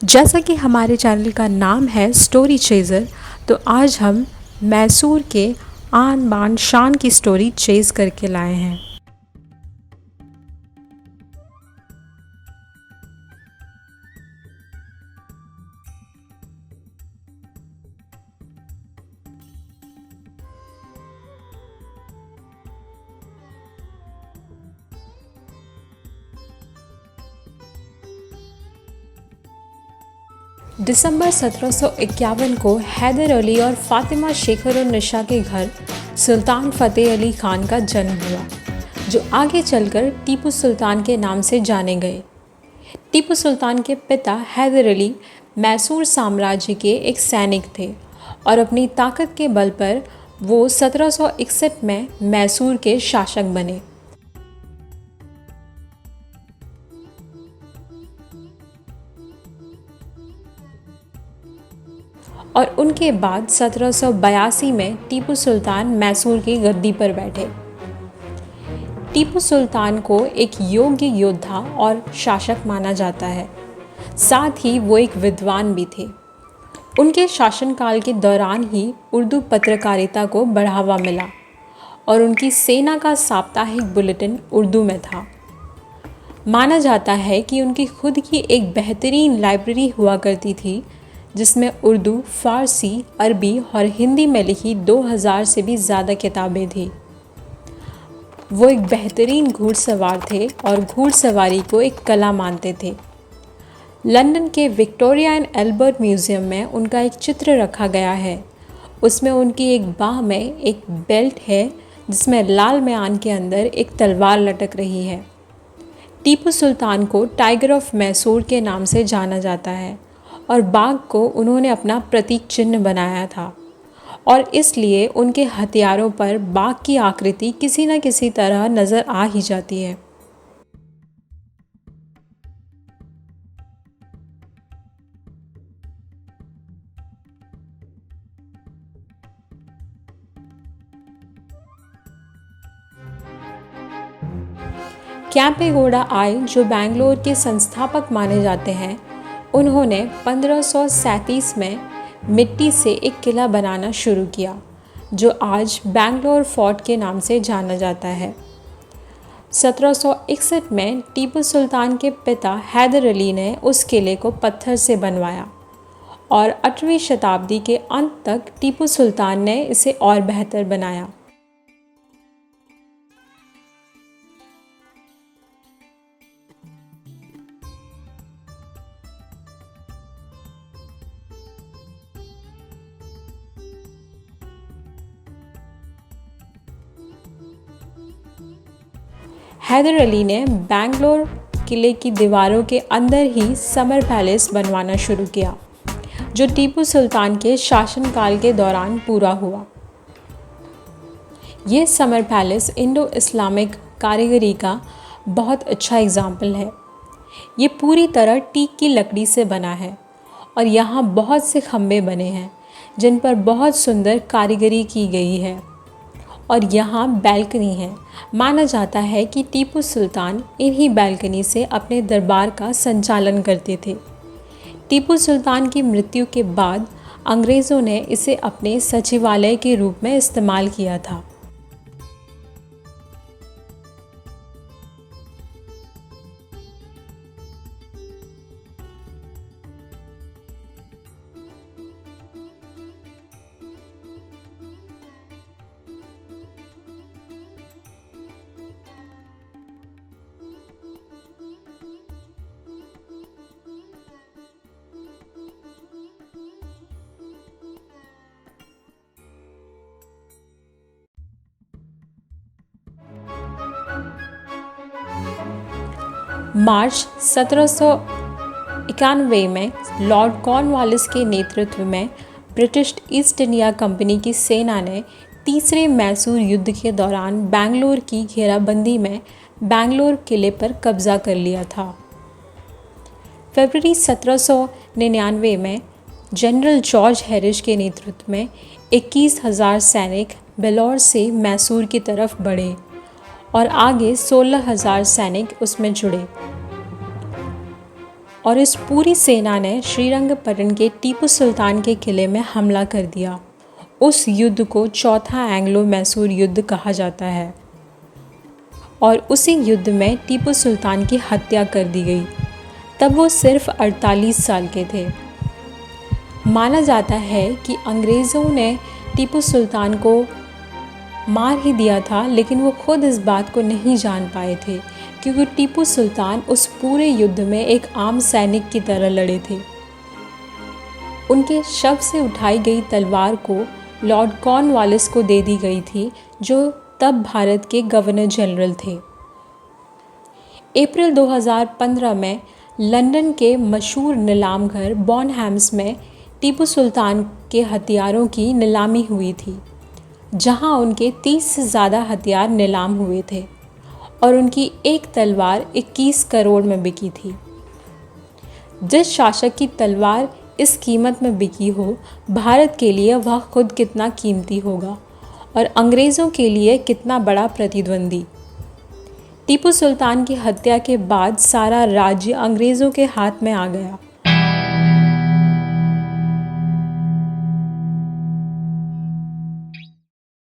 जैसा कि हमारे चैनल का नाम है स्टोरी चेज़र, तो आज हम मैसूर के आन बान शान की स्टोरी चेज़ करके लाए हैं। दिसंबर 1751 को हैदर अली और फातिमा शेखर-उन-निशा के घर सुल्तान फ़तेह अली खान का जन्म हुआ, जो आगे चलकर टीपू सुल्तान के नाम से जाने गए। टीपू सुल्तान के पिता हैदर अली मैसूर साम्राज्य के एक सैनिक थे और अपनी ताकत के बल पर वो 1761 में मैसूर के शासक बने। और उनके बाद 1782 में टीपू सुल्तान मैसूर की गद्दी पर बैठे। टीपू सुल्तान को एक योग्य योद्धा और शासक माना जाता है, साथ ही वो एक विद्वान भी थे। उनके शासनकाल के दौरान ही उर्दू पत्रकारिता को बढ़ावा मिला और उनकी सेना का साप्ताहिक बुलेटिन उर्दू में था। माना जाता है कि उनकी खुद की एक बेहतरीन लाइब्रेरी हुआ करती थी, जिसमें उर्दू, फ़ारसी, अरबी और हिंदी में लिखी 2000 से भी ज़्यादा किताबें थी। वो एक बेहतरीन घुड़सवार थे और घुड़सवारी को एक कला मानते थे। लंदन के विक्टोरिया एंड एल्बर्ट म्यूज़ियम में उनका एक चित्र रखा गया है। उसमें उनकी एक बाह में एक बेल्ट है, जिसमें लाल म्यान के अंदर एक तलवार लटक रही है। टीपू सुल्तान को टाइगर ऑफ मैसूर के नाम से जाना जाता है और बाघ को उन्होंने अपना प्रतीक चिन्ह बनाया था, और इसलिए उनके हथियारों पर बाघ की आकृति किसी न किसी तरह नज़र आ ही जाती है। कैंपेगौड़ा आय, जो बेंगलोर के संस्थापक माने जाते हैं, उन्होंने 1537 में मिट्टी से एक किला बनाना शुरू किया, जो आज बेंगलोर फोर्ट के नाम से जाना जाता है। 1761 में टीपू सुल्तान के पिता हैदर अली ने उस किले को पत्थर से बनवाया और 8वीं शताब्दी के अंत तक टीपू सुल्तान ने इसे और बेहतर बनाया। हैदर अली ने बेंगलोर किले की दीवारों के अंदर ही समर पैलेस बनवाना शुरू किया, जो टीपू सुल्तान के शासनकाल के दौरान पूरा हुआ। ये समर पैलेस इंडो इस्लामिक कारीगरी का बहुत अच्छा एग्जाम्पल है। ये पूरी तरह टीक की लकड़ी से बना है और यहाँ बहुत से खम्भे बने हैं, जिन पर बहुत सुंदर कारीगरी की गई है, और यहाँ बैल्कनी है। माना जाता है कि टीपू सुल्तान इन्हीं बैल्कनी से अपने दरबार का संचालन करते थे। टीपू सुल्तान की मृत्यु के बाद अंग्रेज़ों ने इसे अपने सचिवालय के रूप में इस्तेमाल किया था। मार्च 1791 में लॉर्ड कॉर्नवालिस के नेतृत्व में ब्रिटिश ईस्ट इंडिया कंपनी की सेना ने तीसरे मैसूर युद्ध के दौरान बेंगलोर की घेराबंदी में बेंगलोर किले पर कब्जा कर लिया था। फरवरी 1799 में जनरल जॉर्ज हैरिस के नेतृत्व में 21,000 सैनिक बेलौर से मैसूर की तरफ बढ़े और आगे 16,000 सैनिक उसमें जुड़े और इस पूरी सेना ने श्रीरंगपट्टन के टीपू सुल्तान के किले में हमला कर दिया। उस युद्ध को चौथा एंग्लो मैसूर युद्ध कहा जाता है और उसी युद्ध में टीपू सुल्तान की हत्या कर दी गई। तब वो सिर्फ 48 साल के थे। माना जाता है कि अंग्रेज़ों ने टीपू सुल्तान को मार ही दिया था, लेकिन वो खुद इस बात को नहीं जान पाए थे क्योंकि टीपू सुल्तान उस पूरे युद्ध में एक आम सैनिक की तरह लड़े थे। उनके शव से उठाई गई तलवार को लॉर्ड कॉर्नवालिस को दे दी गई थी, जो तब भारत के गवर्नर जनरल थे। अप्रैल 2015 में लंदन के मशहूर नीलाम घर बॉनहैम्स में टीपू सुल्तान के हथियारों की नीलामी हुई थी, जहां उनके 30 से ज़्यादा हथियार नीलाम हुए थे और उनकी एक तलवार 21 करोड़ में बिकी थी। जिस शासक की तलवार इस कीमत में बिकी हो, भारत के लिए वह खुद कितना कीमती होगा और अंग्रेज़ों के लिए कितना बड़ा प्रतिद्वंदी। टीपू सुल्तान की हत्या के बाद सारा राज्य अंग्रेज़ों के हाथ में आ गया।